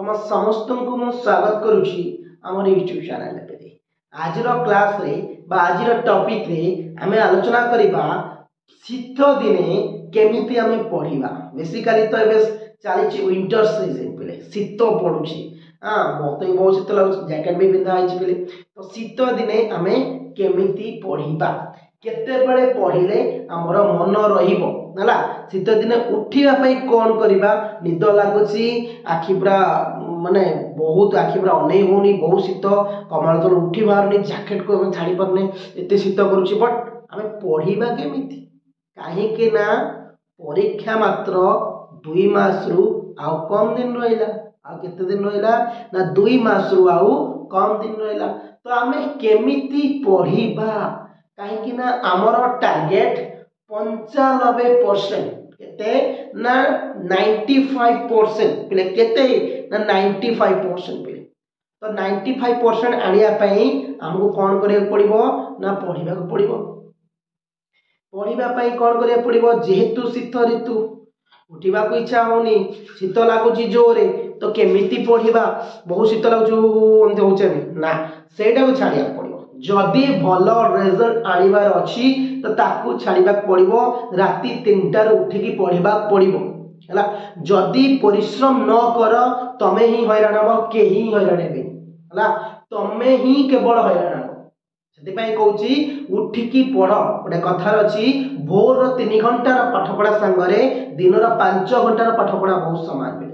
तुम समस्त को मु स्वागत करुच्ची आम यूट्यूब चैनल पे। आज क्लास रे आज टॉपिक रे आमे आलोचना करिबा शीत दिने केमिति आमे पढ़िबा। बेसिकली तो एबे चली विंटर सीजन पे शीत पड़ुची। हाँ मत भी बहुत शीत लगुच, जैकेट भी पिंधा है पे। तो शीत दिने आमे केमिति पढ़िबा, केतेबेले पढ़िले हमर मन रहिबो हला। शीत दिने उठिबा पई कोन करिबा, निद लागुची आखि पूरा माने बहुत आखि पूरा अनै होनी, बहुत शीत कमल तल उठी बारनी, जैकेट को हम छाड़ी परने एते शीत करूची। बट आमे पढ़िबा केमिति, काहे के ना परीक्षा मात्र 2 मास रु आउ कम दिन रहिला। आ केते दिन रहिला ना 2 मास रु आउ कम दिन रहिला। तो आमे केमिति पढ़िबा, काहे कि ना हमर टारगेट 95% केते ना 95% पिले केते ना 95% पिले। तो 95% आनिया पई हमको कोन करिया पड़िबो ना पढ़िबा को पड़िबो। पढ़िबा पई कोन करिया पड़िबो, जेहेतु शीत ऋतु उठिबा को इच्छा होनी, शीत लागुची जोरे, तो केमिति पढ़िबा, बहुत शीत लागुची एमते होचे ना, सेटा को छाड़िया पड़िबो। जदि भल रिजल्ट आनिबार अछि तो ताकू छाड़िबा पड़िबो, राती 3टा रे उठिकी पढ़िबा पड़िबो हला। जदि परिश्रम न कर तमे ही हैरान हो, केही हैरान हेबे हला, तमे ही केवल हैरान हो। सेति पई कहूची उठिकी पढ़। गोटे कथार अछि, भोर 3 घंटार पाठपढ़ा संगरे दिनर 5 घंटार पाठपढ़ा बहुत समान मिले।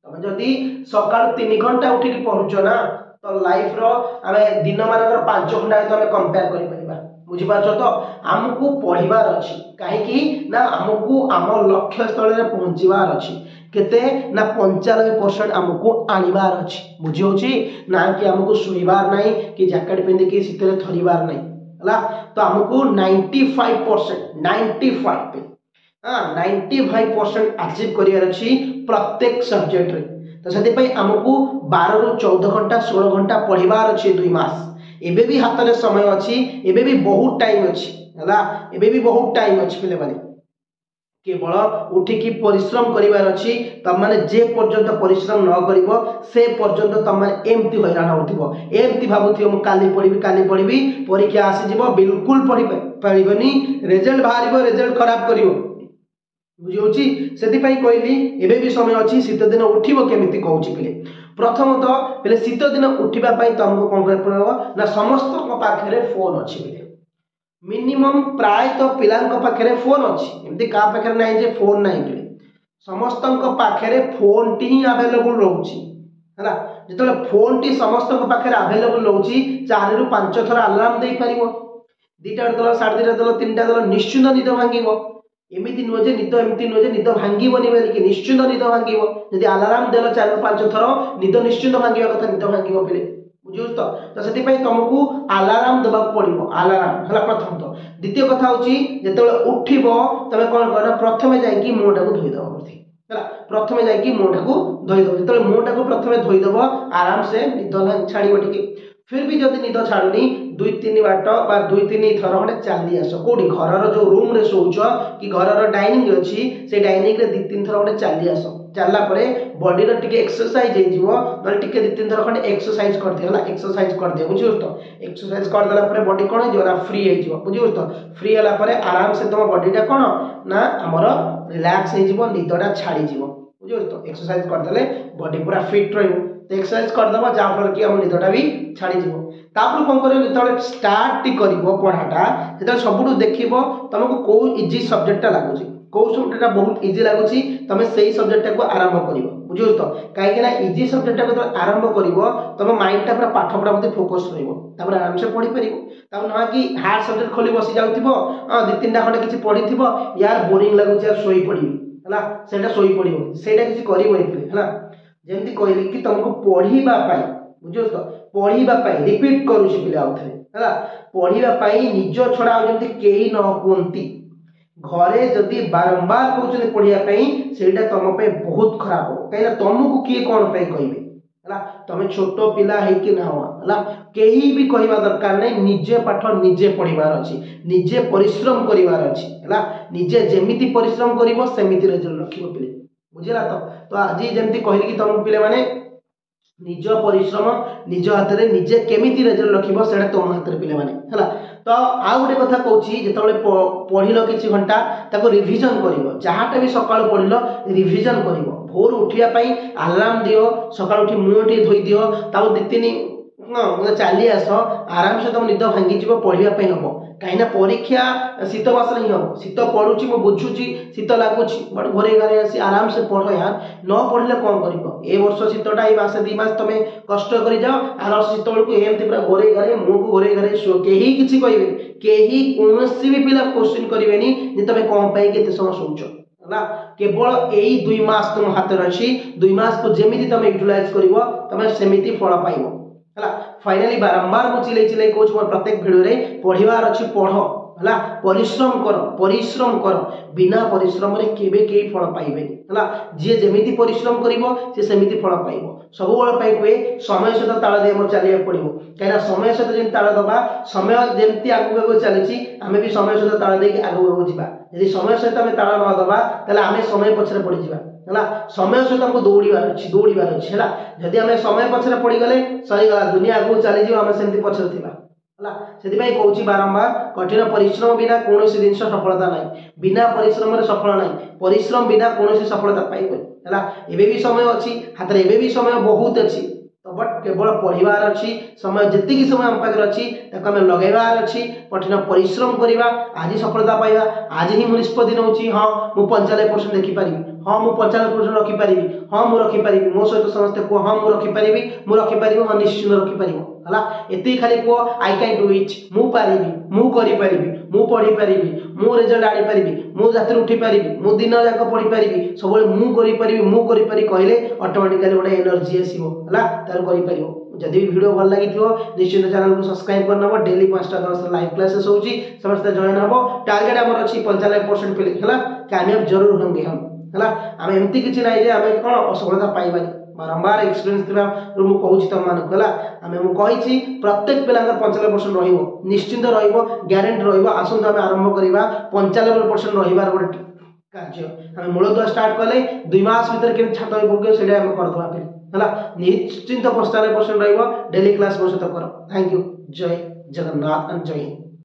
तमे जदि सकाळ 3 घंटा उठिकी पढुछ ना, तो लाइफ रो आमे दिन मानकर 5 घंटा तो आमे कंपेयर करि परिबा। बुझि पाछो तो हमकु पढ़िबार अछि, काहे कि ना हमकु आम लक्ष्य स्थल रे पहुंचीबार अछि। केते ना 95% हमकु आनिबार अछि। बुझि होची ना कि हमकु सुइबार नाही कि जैकेट पिंधि कि शीतरे थरिबार नाही हला। तो हमकु 95 पे 95% अचीव करियार अछि प्रत्येक सब्जेक्ट रे। तो सेति पई हमकु 12 रु 14 घंटा 16 घंटा पढ़िबार अछि 2 मास। एबे भी हाथ रे समय अछि, एबे भी बहुत टाइम अछि हला, एबे भी बहुत टाइम अछि पिले माने। केवल उठिकी परिश्रम करिबार अछि। त माने जे पर्यंत परिश्रम न करिवो से पर्यंत त माने एम्ति हैरान होतिबो, एम्ति भाबुथिबो म काली पढिबी परीक्षा आसी जिवो, बिल्कुल पढि परिबनी, रिजल्ट बाहरिबो, रिजल्ट खराब करिवो। बुझि होची सेति पई कहली एबे भी समय अछि। शीत दिन उठिबो केमिति कहूची पिले। प्रथमत पिले शीत दिन उठिबा पई तमको कोन करे पड़ो ना, समस्त को पाखरे फोन अछि पिले। मिनिमम प्राय तो पिलांक पाखरे फोन अछि, एमति का पाखरे नाही जे फोन नाही पिले। समस्त को पाखरे फोन टी ही अवेलेबल रहउची हला। जेतले फोन टी समस्त को पाखरे अवेलेबल रहउची, 4 रु 5 थर अलार्म देई परिवो। 2टा दल 2:30 दल 3टा दल निश्चित निद भांगिवो। एमिति नुह जे निद एमिति नुह जे निद भांगिबोनी बोली कि निश्चित निद भांगिबो। यदि अलार्म देलो 4 रु 5 थर निद निश्चित भांगिबा कथा, निद भांगिबो पिले। बुझुस तो सेति पई तुमको अलार्म दबा पड़िबो, अलार्म हला प्रथम। तो द्वितीय कथा होची जेतेबेले उठिबो तबे कोन करना, प्रथमे जाई कि मुंहटा को धोई दबो परथि हला। प्रथमे जाई कि मुंहटा को धोई दबो। जेतेबेले मुंहटा को प्रथमे धोई दबो आराम से निद छाड़ीबो टिके। फिर भी जदि निद छाड़ुनी 2-3 बाट बा 2-3 थर खंडे चली आसो। कोडी घरर जो रूम रे सोउछ कि घरर डाइनिंग अछि, से डाइनिंग रे 2-3 थर खंडे चली आसो। चलला परे बॉडी रो टिके एक्सरसाइज हे जिवो, नल टिके 2-3 थर खंडे एक्सरसाइज कर दे हला। एक्सरसाइज कर दे, बुझियो तो एक्सरसाइज कर देला परे बॉडी कोन हे जोरा फ्री हे जिवो। बुझियो तो फ्री हला परे आराम से तुम बॉडी टा कोन ना हमर रिलैक्स हे जिवो, निदडा छाड़ी जिवो। बुझियो तो एक्सरसाइज कर देले बॉडी पूरा फिट रहइबो। तो एक्सरसाइज कर दबा जा फल कि हम निदडा भी छाड़ी जिवो। तापर कोन करियो, जेतले स्टार्ट टी करिवो पढाटा, जेतले सबुडु देखिवो तुमको को इजी सब्जेक्ट टा लागुची, को सब्जेक्ट टा बहुत इजी लागुची, तमे सेही सब्जेक्ट को आरंभ करिवो। बुझियो तो काहे कि ना इजी सब्जेक्ट को आरंभ करिवो तम माइंड टा पूरा पाठ पढा प्रति फोकस रहइवो, तापर आराम से पढि परिवो। तापर न कि हार्ड सब्जेक्ट खोली बसी जाउथिबो, 2-3 टा खंडे किछि पढिथिबो, यार बोरिंग लागुची यार सोई पडिबी हला, सेटा सोई पडिबो, सेटा किछि करिवो हला। जेंति कहली कि तुमको पढिबा पाई, बुझियो तो पढिबा पाई रिपीट करूछि पिले आउथरे हला। पढिबा पाई निज छडा आ जेंति केही न कोंती घरे जदि बारंबार कहउछले पढिया पाई, सेटा तम पे बहुत खराब हो। काहे ना तुमको किए कोन पे कहिबे हला। तमे छोटो पिला हे कि ना हो हला, केही भी कहिबा दरकार नै। निजे पाठ निजे पढिबार अछि, निजे परिश्रम करिवार अछि हला। निजे जेमिति परिश्रम करिवो सेमिति रिजल्ट रखिवो पिले। बुझिला तो आज जेमति कहली कि तुम पिले माने निज परिश्रम निज हाथ में निजे केमिति रिजल्ट रखिबो सेटा तुम हाथ में पिले माने हला। तो आ गोटे कथा कहूँ जिते पढ़िल कि घंटा ताको रिविजन करिवो जहाटा भी सकाळ पढ़िल रिविजन करिवो भोर उठिया पई अलार्म दियो सकाळ उठी मुंह टी धोई दियो ताको दी तीन चली आस आराम से तुम निद भांगी जीव पढ़िया हम कहीं परीक्षा शीत मास ही हम शीत पढ़ुची मु बुझुची शीत लगुच बट घरे घरे आसी आराम से पढ़ यार न पढ़ले कौन कर ए वर्ष शीतटा ये मास 2 मास तुम कष्ट कर जाओ आर वर्ष शीत बेलू एमती पूरा घरे घरे मुँह को घरे घरे कहीं किसी कहे कहीं कौन भी पिला क्वेश्चन करेनि तुम कौन पाई केते समय शोच केवल यही 2 मास तुम हाथ में अच्छी 2 मास को जमी तुम यूटिलाइज कर तुम सेमती फल पाइब है। फाइनाली बारंबार मुझे चिल्लाई चिल्लाई कहूँ मोर प्रत्येक भिडियो रे पढ़िबार अच्छी पढ़ है परिश्रम कर बिना परिश्रम रे केबे केही फल पाइबे है जी जेमिति परिश्रम करिवो से सेमिति फल पाइबो सब बेले हुए समय सहित ताल दे मोर चलिया पड़ो कहीं समय सहित जमी ताल दबा समय जमी आगू चली आम भी समय सहित ताल दे आगू जावा यदि समय सहित आम ताल न दबा तेल आम समय पछरे पड़ जावा है समय सहित हमको दौड़ार अच्छी है जदि आम समय पछरे पड़गले सहीगला दुनिया आगू चलीज आम सेमती पछरे थी से कहूँ बारंबार कठिन परिश्रम बिना कौन जिन सफलता ना बिना परिश्रम सफल ना परिश्रम बिना कौन सफलता पाइबे है भी समय अच्छी हाथ में भी समय बहुत अच्छी तो बट केवल पढ़ार अच्छी समय जी समय आम पाखे अच्छी आम लगेबार अच्छी कठिन परिश्रम करवा आज सफलता पाइबा आज ही निष्पत्ति नौ हाँ मुझे 95% देखिपारि हाँ मुझे 95% रखिपारि हाँ मुझे रखिपारि मो सहित समस्ते कह हाँ मुझे रखिपारि हाँ निश्चिंत रखिपार है ये खाली कह आई कैन डू इट मुझे मु पढ़ी पारि मु रिजल्ट आनी पारि मु राति उठी पारि मु दिन जाक पढ़ी पारि सब मुझे कहले ऑटोमेटिकली गोटे एनर्जी आसो है तार जदि भी वीडियो भल लगी निश्चित चैनल को सब्सक्राइब करना डेली 5टा 10 लाइव क्लासेस होची समस्त जॉइन हम टारगेट आमर अच्छी 95% पिले है कामयाब जरूर होंगे हम है आम एमती किसी ना आम कौन असफलता पाइबानी बारंबार एक्सपीरियंस मुझे कहूँ तुम मानक है आम मुझे प्रत्येक पिला 95% निश्चिंत ग्यारंटी रसतु आम आरंभ करवा 95% रही गोटे कार्य आम मूलदुआ स्टार्ट कले 2 मास भर के छात पकड़ से करदे है निश्चिंत 95% डेली क्लास मोर सहित कर। Thank you. जय जगन्नाथ एंड जय हिंद।